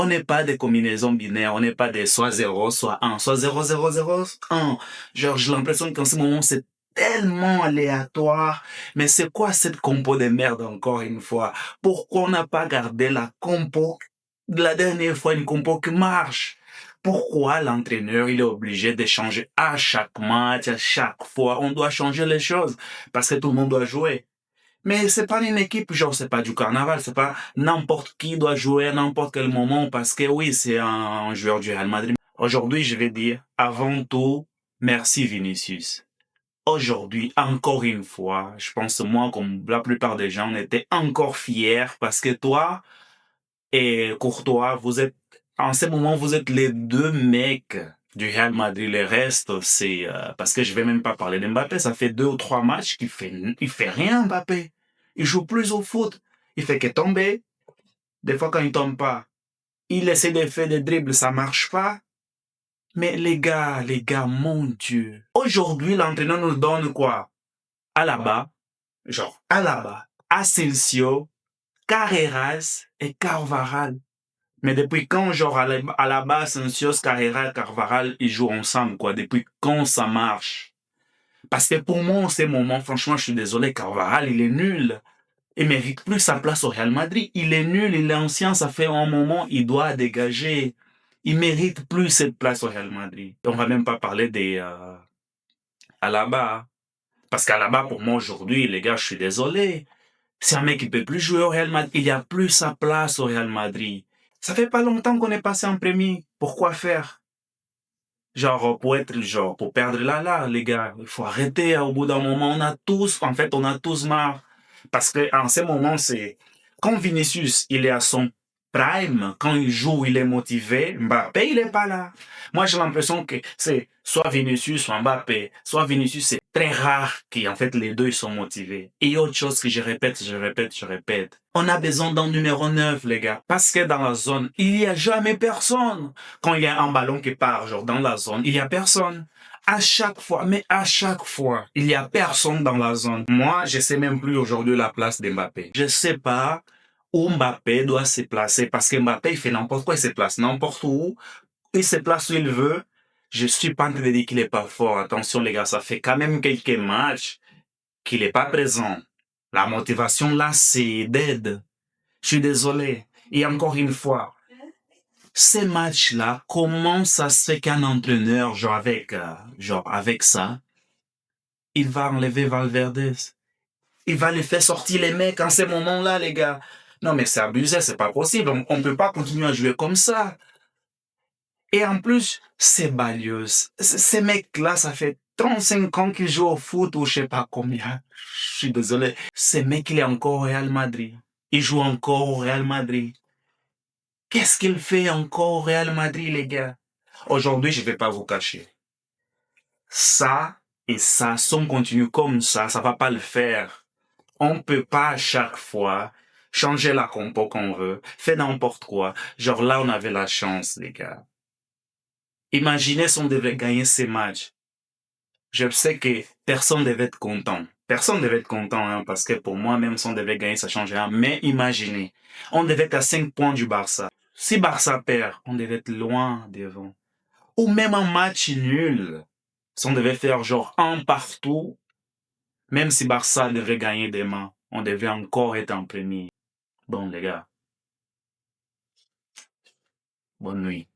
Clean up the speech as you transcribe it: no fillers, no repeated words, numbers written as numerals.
On n'est pas des combinaisons binaires, on n'est pas des soit 0, soit 1, soit 0, 0, 0, 1. Genre, j'ai l'impression qu'en ce moment, c'est tellement aléatoire. Mais c'est quoi cette compo de merde encore une fois? Pourquoi on n'a pas gardé la compo de la dernière fois, une compo qui marche? Pourquoi l'entraîneur, il est obligé de changer à chaque match, à chaque fois? On doit changer les choses parce que tout le monde doit jouer. Mais c'est pas une équipe, genre, c'est pas du carnaval, c'est pas n'importe qui doit jouer à n'importe quel moment parce que oui, c'est un joueur du Real Madrid. Aujourd'hui, je vais dire, avant tout, merci Vinicius. Aujourd'hui, encore une fois, je pense moi, comme la plupart des gens, on était encore fiers parce que toi et Courtois, vous êtes, en ce moment, vous êtes les deux mecs du Real Madrid. Le reste, c'est, parce que je vais même pas parler d'Mbappé, ça fait 2 ou 3 matchs il fait rien, Mbappé. Il joue plus au foot. Il fait que tomber. Des fois, quand il tombe pas, il essaie de faire des dribbles, ça marche pas. Mais les gars, mon Dieu. Aujourd'hui, l'entraîneur nous donne quoi? Alaba, genre Alaba, Asensio, Carreras et Carvajal. Mais depuis quand, genre, à la base, Asensio, Carreras, Carvajal, ils jouent ensemble, quoi? Depuis quand ça marche? Parce que pour moi, en ces moments, franchement, je suis désolé, Carvajal, il est nul. Il mérite plus sa place au Real Madrid. Il est nul, il est ancien, ça fait un moment, il doit dégager. Il mérite plus cette place au Real Madrid. On va même pas parler des Alaba. Parce qu'Alaba, pour moi, aujourd'hui, les gars, je suis désolé. C'est un mec qui peut plus jouer au Real Madrid. Il n'y a plus sa place au Real Madrid. Ça fait pas longtemps qu'on est passé en premier. Pourquoi faire? Genre, pour être, genre, pour perdre là, les gars. Il faut arrêter. Au bout d'un moment, on a tous marre. Parce que, en ce moment, c'est, quand Vinicius, il est à son prime, quand il joue, il est motivé, Mbappé, il est pas là. Moi, j'ai l'impression que c'est soit Vinicius, soit Mbappé. Soit Vinicius, c'est très rare qu'en fait, les deux, ils sont motivés. Et autre chose que je répète. On a besoin d'un numéro 9, les gars. Parce que dans la zone, il y a jamais personne. Quand il y a un ballon qui part, genre, dans la zone, il y a personne. À chaque fois, mais à chaque fois, il y a personne dans la zone. Moi, je sais même plus aujourd'hui la place d'Mbappé. Je sais pas où Mbappé doit se placer parce que Mbappé, il fait n'importe quoi, il se place n'importe où. Il se place où il veut. Je suis pas en train de dire qu'il est pas fort. Attention, les gars, ça fait quand même quelques matchs qu'il est pas présent. La motivation là, c'est dead. Je suis désolé. Et encore une fois, ces matchs-là, comment ça se fait qu'un entraîneur, genre avec ça, il va enlever Valverde? Il va les faire sortir les mecs en ces moments-là, les gars. Non, mais c'est abusé, c'est pas possible. On peut pas continuer à jouer comme ça. Et en plus, c'est Balios. Ces mecs-là, ça fait 35 ans qu'ils jouent au foot ou je sais pas combien. Je suis désolé. Ces mecs, il est encore au Real Madrid. Il joue encore au Real Madrid. Qu'est-ce qu'il fait encore au Real Madrid, les gars? Aujourd'hui, je vais pas vous cacher. Ça et ça, si on continue comme ça va pas le faire. On peut pas à chaque fois changer la compo qu'on veut, faire n'importe quoi. Genre là, on avait la chance, les gars. Imaginez si on devait gagner ces matchs. Je sais que personne devait être content. Personne devait être content, hein, parce que pour moi, même si on devait gagner, ça change rien. Mais imaginez, on devait être à 5 points du Barça. Si Barça perd, on devait être loin devant. Ou même un match nul. Si on devait faire genre un partout, même si Barça devait gagner demain, on devait encore être en premier. Bon, les gars, bonne nuit.